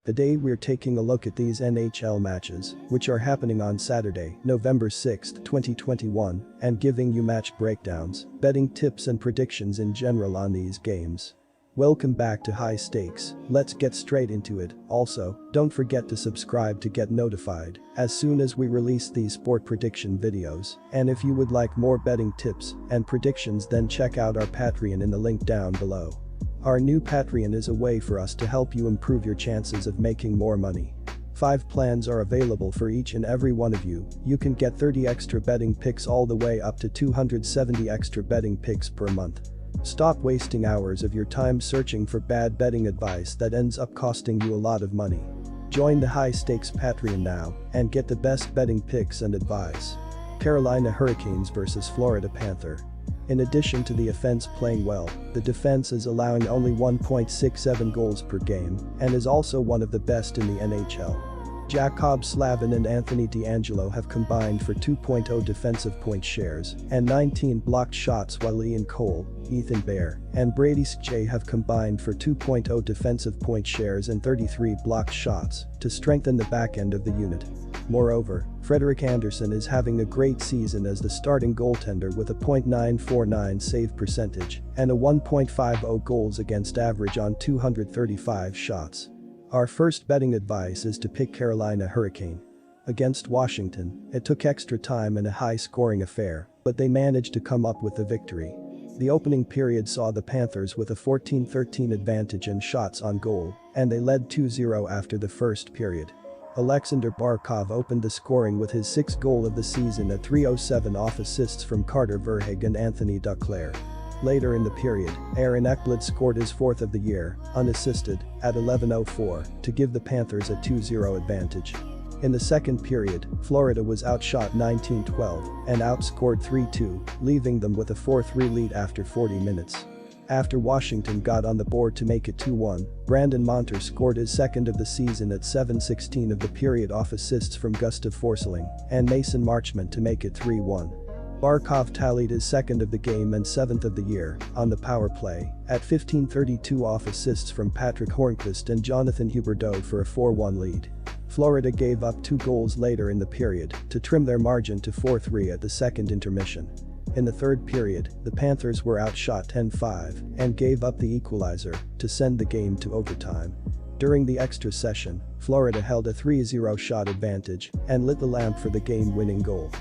Today we're taking a look at these NHL matches, which are happening on Saturday, November 6, 2021, and giving you match breakdowns, betting tips and predictions in general on these games. Welcome back to High Stakes, let's get straight into it. Also, don't forget to subscribe to get notified as soon as we release these sport prediction videos, and if you would like more betting tips and predictions, then check out our Patreon in the link down below. Our new Patreon is a way for us to help you improve your chances of making more money. 5 plans are available for each and every one of you. You can get 30 extra betting picks all the way up to 270 extra betting picks per month. Stop wasting hours of your time searching for bad betting advice that ends up costing you a lot of money. Join the High Stakes Patreon now and get the best betting picks and advice. Carolina Hurricanes vs Florida Panthers. In addition to the offense playing well, the defense is allowing only 1.67 goals per game and is also one of the best in the NHL. Jacob Slavin and Anthony DeAngelo have combined for 2.0 defensive point shares and 19 blocked shots, while Ian Cole, Ethan Bear, and Brady Skjei have combined for 2.0 defensive point shares and 33 blocked shots to strengthen the back end of the unit. Moreover, Frederik Andersen is having a great season as the starting goaltender with a .949 save percentage and a 1.50 goals against average on 235 shots. Our first betting advice is to pick Carolina Hurricane. Against Washington, it took extra time and a high-scoring affair, but they managed to come up with the victory. The opening period saw the Panthers with a 14-13 advantage in shots on goal, and they led 2-0 after the first period. Alexander Barkov opened the scoring with his 6th goal of the season at 3:07 off assists from Carter Verhaeghe and Anthony Duclair. Later in the period, Aaron Ekblad scored his 4th of the year, unassisted, at 11:04 to give the Panthers a 2-0 advantage. In the second period, Florida was outshot 19-12 and outscored 3-2, leaving them with a 4-3 lead after 40 minutes. After Washington got on the board to make it 2-1, Brandon Montour scored his 2nd of the season at 7:16 of the period off assists from Gustav Forsling and Mason Marchment to make it 3-1. Barkov tallied his 2nd of the game and 7th of the year on the power play at 15:32 off assists from Patrick Hornqvist and Jonathan Huberdeau for a 4-1 lead. Florida gave up 2 goals later in the period to trim their margin to 4-3 at the second intermission. In the third period, the Panthers were outshot 10-5 and gave up the equalizer to send the game to overtime. During the extra session, Florida held a 3-0 shot advantage and lit the lamp for the game-winning goal.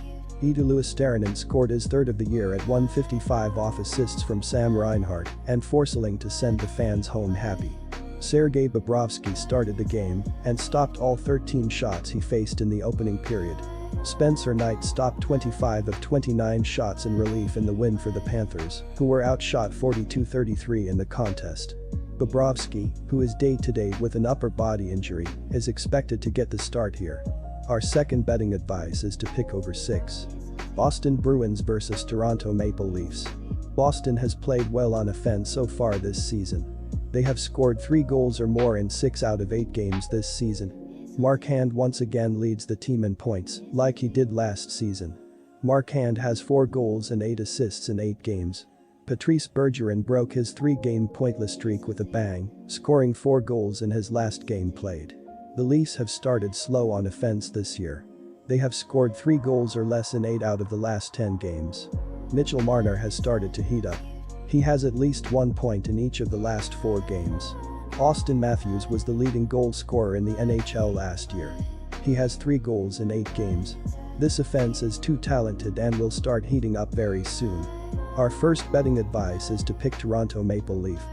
Eetu Luostarinen scored his 3rd of the year at 1:55 off assists from Sam Reinhart and Forsling to send the fans home happy. Sergei Bobrovsky started the game and stopped all 13 shots he faced in the opening period. Spencer Knight stopped 25 of 29 shots in relief in the win for the Panthers, who were outshot 42-33 in the contest. Bobrovsky, who is day-to-day with an upper body injury, is expected to get the start here. Our second betting advice is to pick over 6. Boston Bruins vs Toronto Maple Leafs. Boston has played well on offense so far this season. They have scored 3 goals or more in 6 out of 8 games this season. Marchand once again leads the team in points, like he did last season. Marchand has 4 goals and 8 assists in 8 games. Patrice Bergeron broke his 3-game pointless streak with a bang, scoring 4 goals in his last game played. The Leafs have started slow on offense this year. They have scored 3 goals or less in 8 out of the last 10 games. Mitchell Marner has started to heat up. He has at least 1 point in each of the last 4 games. Austin Matthews was the leading goal scorer in the NHL last year. He has 3 goals in 8 games. This offense is too talented and will start heating up very soon. Our first betting advice is to pick Toronto Maple Leaf.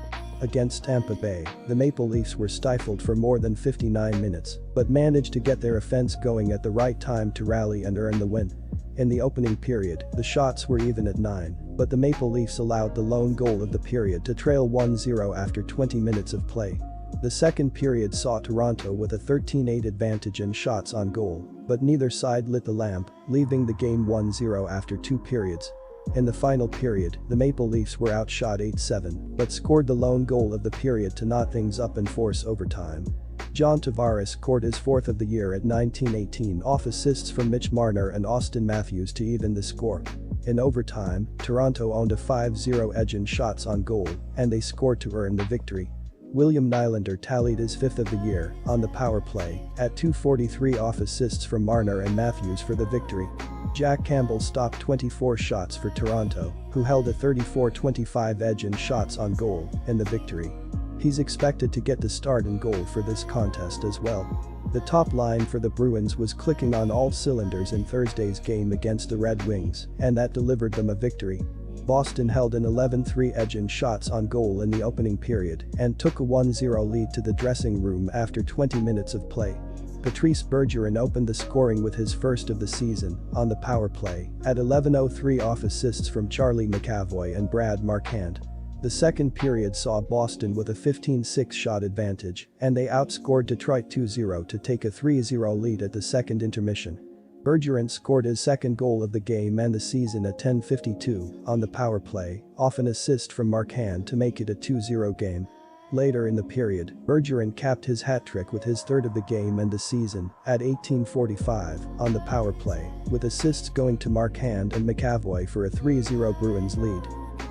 Against Tampa Bay, the Maple Leafs were stifled for more than 59 minutes, but managed to get their offense going at the right time to rally and earn the win. In the opening period, the shots were even at 9, but the Maple Leafs allowed the lone goal of the period to trail 1-0 after 20 minutes of play. The second period saw Toronto with a 13-8 advantage in shots on goal, but neither side lit the lamp, leaving the game 1-0 after 2 periods. In the final period, the Maple Leafs were outshot 8-7, but scored the lone goal of the period to knot things up and force overtime. John Tavares scored his 4th of the year at 19:18 off assists from Mitch Marner and Austin Matthews to even the score. In overtime, Toronto owned a 5-0 edge in shots on goal, and they scored to earn the victory. William Nylander tallied his 5th of the year on the power play at .243 off assists from Marner and Matthews for the victory. Jack Campbell stopped 24 shots for Toronto, who held a 34-25 edge in shots on goal in the victory. He's expected to get the start in goal for this contest as well. The top line for the Bruins was clicking on all cylinders in Thursday's game against the Red Wings, and that delivered them a victory. Boston held an 11-3 edge in shots on goal in the opening period and took a 1-0 lead to the dressing room after 20 minutes of play. Patrice Bergeron opened the scoring with his first of the season on the power play at 11:03 off assists from Charlie McAvoy and Brad Marchand. The second period saw Boston with a 15-6 shot advantage, and they outscored Detroit 2-0 to take a 3-0 lead at the second intermission. Bergeron scored his second goal of the game and the season at 10:52 on the power play, off an assist from Marchand to make it a 2-0 game. Later in the period, Bergeron capped his hat trick with his third of the game and the season at 18:45 on the power play, with assists going to Marchand and McAvoy for a 3-0 Bruins lead.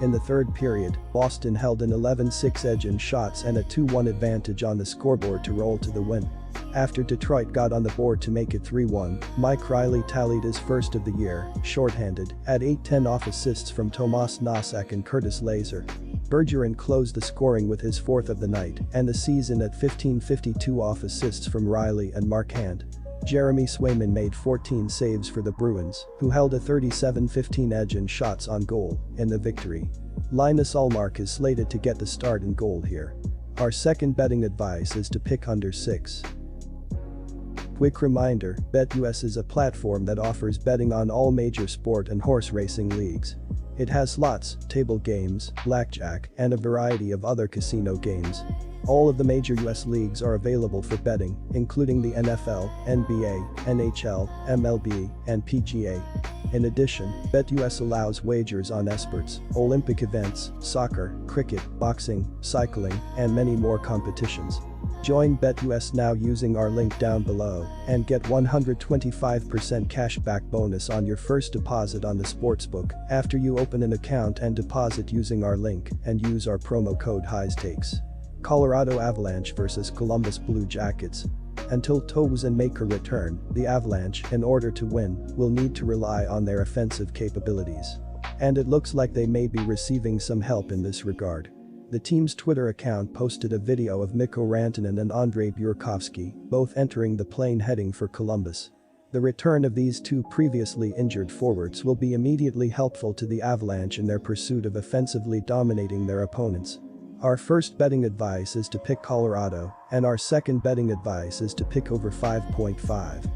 In the third period, Boston held an 11-6 edge in shots and a 2-1 advantage on the scoreboard to roll to the win. After Detroit got on the board to make it 3-1, Mike Riley tallied his first of the year, shorthanded, at 8:10 off assists from Tomas Nosek and Curtis Laser. Bergeron closed the scoring with his fourth of the night and the season at 15:52 off assists from Riley and Marchand. Jeremy Swayman made 14 saves for the Bruins, who held a 37-15 edge in shots on goal in the victory. Linus Ullmark is slated to get the start in goal here. Our second betting advice is to pick under 6. Quick reminder, BetUS is a platform that offers betting on all major sport and horse racing leagues. It has slots, table games, blackjack, and a variety of other casino games. All of the major US leagues are available for betting, including the NFL, NBA, NHL, MLB, and PGA. In addition, BetUS allows wagers on esports, Olympic events, soccer, cricket, boxing, cycling, and many more competitions. Join BetUS now using our link down below and get 125% cashback bonus on your first deposit on the sportsbook after you open an account and deposit using our link and use our promo code HIGHSTAKES. Colorado Avalanche vs Columbus Blue Jackets. Until Toews and Maker return, the Avalanche, in order to win, will need to rely on their offensive capabilities. And it looks like they may be receiving some help in this regard. The team's Twitter account posted a video of Mikko Rantanen and Andrei Burakovsky, both entering the plane heading for Columbus. The return of these two previously injured forwards will be immediately helpful to the Avalanche in their pursuit of offensively dominating their opponents. Our first betting advice is to pick Colorado, and our second betting advice is to pick over 5.5.